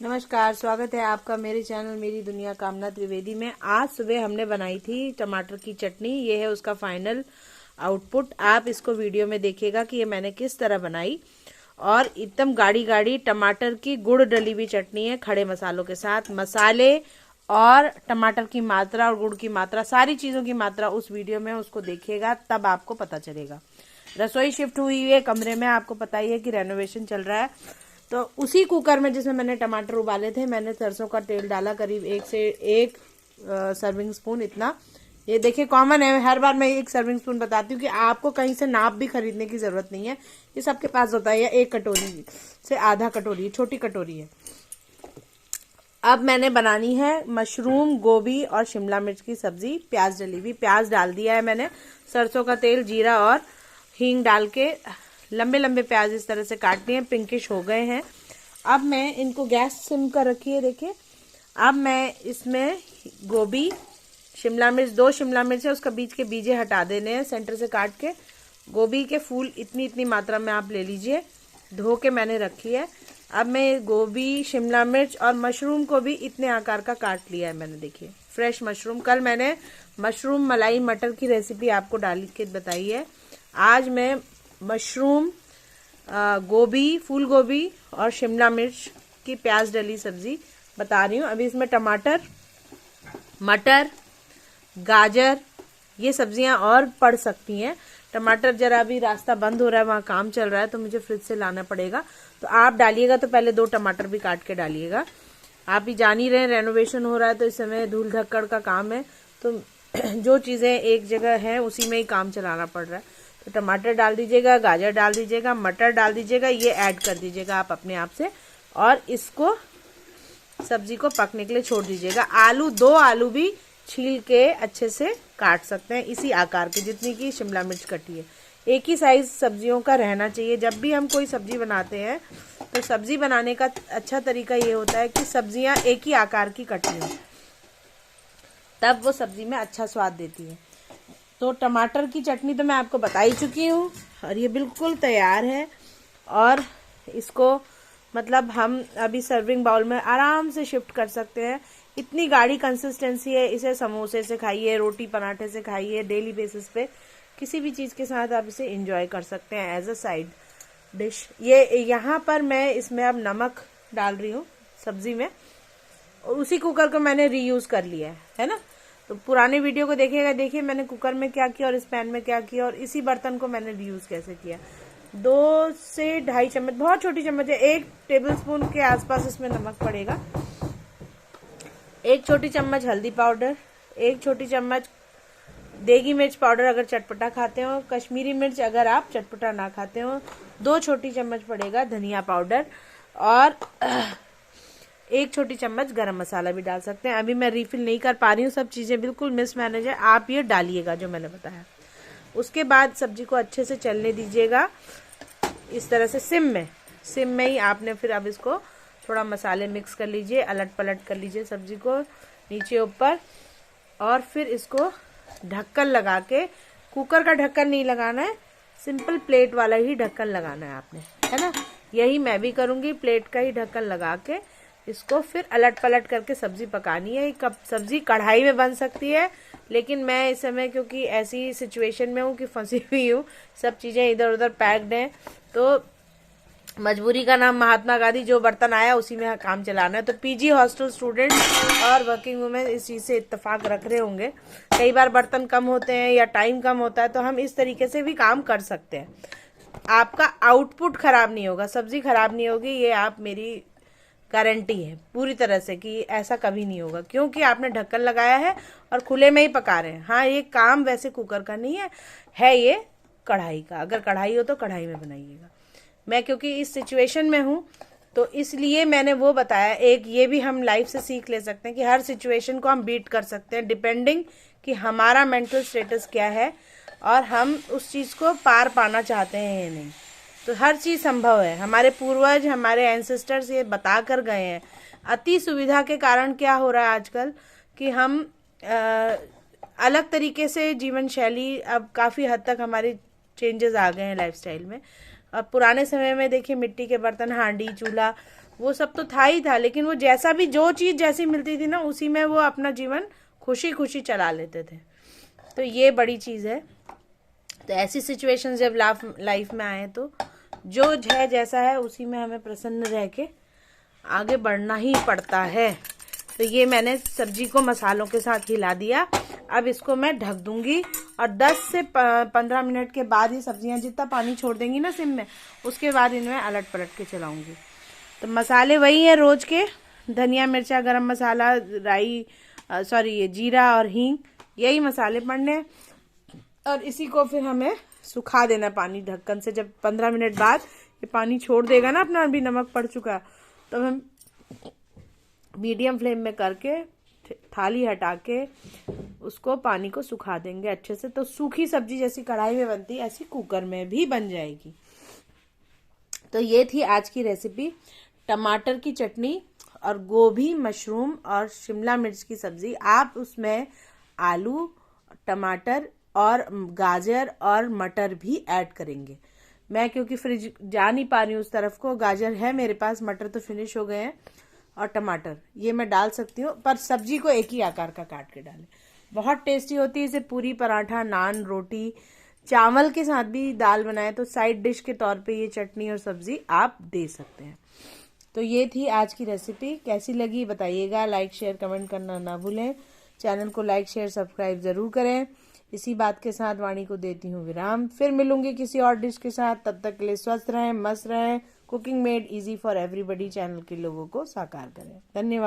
नमस्कार, स्वागत है आपका मेरे चैनल मेरी दुनिया कामना त्रिवेदी में। आज सुबह हमने बनाई थी टमाटर की चटनी। ये है उसका फाइनल आउटपुट। आप इसको वीडियो में देखिएगा कि ये मैंने किस तरह बनाई। और एकदम गाढ़ी गाढ़ी टमाटर की गुड़ डली हुई चटनी है, खड़े मसालों के साथ। मसाले और टमाटर की मात्रा और गुड़ की मात्रा, सारी चीज़ों की मात्रा उस वीडियो में उसको देखिएगा, तब आपको पता चलेगा। रसोई शिफ्ट हुई है कमरे में, आपको पता ही है कि रेनोवेशन चल रहा है। तो उसी कुकर में जिसमें मैंने टमाटर उबाले थे, मैंने सरसों का तेल डाला, करीब 1 सर्विंग स्पून इतना। ये देखिए कॉमन है, हर बार मैं 1 सर्विंग स्पून बताती हूँ कि आपको कहीं से नाप भी खरीदने की जरूरत नहीं है, ये सबके पास होता है। या 1 कटोरी से आधा कटोरी, छोटी कटोरी है। अब मैंने बनानी है मशरूम, गोभी और शिमला मिर्च की सब्जी, प्याज डली हुई। प्याज डाल दिया है मैंने, सरसों का तेल, जीरा और हींग डाल के लंबे लंबे प्याज इस तरह से काटने हैं, पिंकिश हो गए हैं। अब मैं इनको गैस सिम कर रखी है, देखिए। अब मैं इसमें गोभी, शिमला मिर्च, 2 शिमला मिर्च है, उसका बीच के बीजे हटा देने हैं सेंटर से काट के। गोभी के फूल इतनी इतनी मात्रा में आप ले लीजिए, धो के मैंने रखी है। अब मैं गोभी, शिमला मिर्च और मशरूम को भी इतने आकार का काट लिया है मैंने, देखिए फ्रेश मशरूम। कल मैंने मशरूम मलाई मटर की रेसिपी आपको डाल के बताई है। आज मैं मशरूम, गोभी, फूल गोभी और शिमला मिर्च की प्याज डली सब्जी बता रही हूँ। अभी इसमें टमाटर, मटर, गाजर, ये सब्जियां और पड़ सकती हैं। टमाटर जरा अभी रास्ता बंद हो रहा है, वहाँ काम चल रहा है, तो मुझे फ्रिज से लाना पड़ेगा। तो आप डालिएगा तो पहले 2 टमाटर भी काट के डालिएगा। आप ही जान ही रहे हैं, रेनोवेशन हो रहा है, तो इस समय धूल धक्कड़ का काम है, तो जो चीजें एक जगह हैं उसी में ही काम चलाना पड़ रहा है। तो टमाटर डाल दीजिएगा, गाजर डाल दीजिएगा, मटर डाल दीजिएगा, ये ऐड कर दीजिएगा आप अपने आप से। और इसको सब्जी को पकने के लिए छोड़ दीजिएगा। आलू, 2 आलू भी छील के अच्छे से काट सकते हैं, इसी आकार के जितनी की शिमला मिर्च कटी है। एक ही साइज सब्जियों का रहना चाहिए। जब भी हम कोई सब्जी बनाते हैं तो सब्जी बनाने का अच्छा तरीका ये होता है कि सब्जियां एक ही आकार की कटी हो, तब वो सब्जी में अच्छा स्वाद देती है। तो टमाटर की चटनी तो मैं आपको बता ही चुकी हूँ और ये बिल्कुल तैयार है। और इसको मतलब हम अभी सर्विंग बाउल में आराम से शिफ्ट कर सकते हैं। इतनी गाढ़ी कंसिस्टेंसी है, इसे समोसे से खाइए, रोटी पराठे से खाइए, डेली बेसिस पे किसी भी चीज़ के साथ आप इसे एंजॉय कर सकते हैं एज अ साइड डिश। ये यहाँ पर मैं इसमें अब नमक डाल रही हूँ सब्जी में, और उसी कुकर को मैंने रीयूज कर लिया है ना। तो पुराने वीडियो को देखिएगा, देखिए मैंने कुकर में क्या किया और इस पैन में क्या किया, और इसी बर्तन को मैंने रीयूज कैसे किया। 2 से 2.5 चम्मच, बहुत छोटी चम्मच है, 1 टेबलस्पून के आसपास इसमें नमक पड़ेगा। 1 छोटी चम्मच हल्दी पाउडर, 1 छोटी चम्मच देगी मिर्च पाउडर अगर चटपटा खाते हो, कश्मीरी मिर्च अगर आप चटपटा ना खाते हो, 2 छोटी चम्मच पड़ेगा धनिया पाउडर, और 1 छोटी चम्मच गरम मसाला भी डाल सकते हैं। अभी मैं रिफिल नहीं कर पा रही हूँ, सब चीज़ें बिल्कुल मिसमैनेज है, आप ये डालिएगा जो मैंने बताया। उसके बाद सब्जी को अच्छे से चलने दीजिएगा इस तरह से, सिम में ही आपने फिर अब इसको थोड़ा मसाले मिक्स कर लीजिए, अलट पलट कर लीजिए सब्जी को नीचे ऊपर, और फिर इसको ढक्कन लगा के, कुकर का ढक्कन नहीं लगाना है, सिंपल प्लेट वाला ही ढक्कन लगाना है आपने, है ना। यही मैं भी करूँगी, प्लेट का ही ढक्कन लगा के इसको फिर अलट पलट करके सब्जी पकानी है। कब सब्जी कढ़ाई में बन सकती है, लेकिन मैं इस समय क्योंकि ऐसी सिचुएशन में हूँ कि फंसी हुई हूँ, सब चीज़ें इधर उधर पैक्ड हैं, तो मजबूरी का नाम महात्मा गांधी, जो बर्तन आया उसी में काम चलाना है। तो पीजी हॉस्टल स्टूडेंट और वर्किंग वुमेन इस चीज़ से इत्तेफाक रख रहे होंगे, कई बार बर्तन कम होते हैं या टाइम कम होता है, तो हम इस तरीके से भी काम कर सकते हैं। आपका आउटपुट खराब नहीं होगा, सब्जी खराब नहीं होगी, ये आप मेरी गारंटी है पूरी तरह से कि ऐसा कभी नहीं होगा, क्योंकि आपने ढक्कन लगाया है और खुले में ही पका रहे हैं। हाँ, ये काम वैसे कुकर का नहीं है ये कढ़ाई का। अगर कढ़ाई हो तो कढ़ाई में बनाइएगा। मैं क्योंकि इस सिचुएशन में हूँ तो इसलिए मैंने वो बताया। एक ये भी हम लाइफ से सीख ले सकते हैं कि हर सिचुएशन को हम बीट कर सकते हैं, डिपेंडिंग कि हमारा मेंटल स्टेटस क्या है और हम उस चीज़ को पार पाना चाहते हैं या नहीं। तो हर चीज़ संभव है। हमारे पूर्वज, हमारे एंसेस्टर्स ये बता कर गए हैं। अति सुविधा के कारण क्या हो रहा है आजकल कि हम अलग तरीके से जीवन शैली, अब काफ़ी हद तक हमारी चेंजेस आ गए हैं लाइफस्टाइल में। अब पुराने समय में देखिए मिट्टी के बर्तन, हांडी, चूल्हा, वो सब तो था ही था, लेकिन वो जैसा भी जो चीज जैसी मिलती थी ना उसी में वो अपना जीवन खुशी खुशी चला लेते थे। तो ये बड़ी चीज है। तो ऐसी सिचुएशन जब लाइफ में आए तो जो है जैसा है उसी में हमें प्रसन्न रह के आगे बढ़ना ही पड़ता है। तो ये मैंने सब्जी को मसालों के साथ हिला दिया। अब इसको मैं ढक दूंगी और 10 से 15 मिनट के बाद ही सब्जियां जितना पानी छोड़ देंगी ना सिम में, उसके बाद इनमें अलट पलट के चलाऊंगी। तो मसाले वही हैं रोज के, धनिया मिर्चा गरम मसाला राई ये जीरा और हींग, यही मसाले पड़ने हैं। और इसी को फिर हमें सुखा देना पानी ढक्कन से। जब 15 मिनट बाद ये पानी छोड़ देगा ना, अपना भी नमक पड़ चुका, तो हम मीडियम फ्लेम में करके थाली हटा के उसको पानी को सुखा देंगे अच्छे से। तो सूखी सब्जी जैसी कढ़ाई में बनती है ऐसी कुकर में भी बन जाएगी। तो ये थी आज की रेसिपी, टमाटर की चटनी और गोभी मशरूम और शिमला मिर्च की सब्जी। आप उसमें आलू टमाटर और गाजर और मटर भी ऐड करेंगे। मैं क्योंकि फ्रिज जा नहीं पा रही हूँ उस तरफ को, गाजर है मेरे पास, मटर तो फिनिश हो गए हैं, और टमाटर ये मैं डाल सकती हूँ, पर सब्जी को एक ही आकार का काट के डालें। बहुत टेस्टी होती है। इसे पूरी पराठा नान रोटी चावल के साथ भी दाल बनाए तो साइड डिश के तौर पे ये चटनी और सब्जी आप दे सकते हैं। तो ये थी आज की रेसिपी। कैसी लगी बताइएगा, लाइक शेयर कमेंट करना ना भूलें। चैनल को लाइक शेयर सब्सक्राइब जरूर करें। इसी बात के साथ वाणी को देती हूँ विराम। फिर मिलूंगी किसी और डिश के साथ। तब तक के लिए स्वस्थ रहें, मस्त रहें। Cooking made easy for everybody channel के लोगों को साकार करें। धन्यवाद।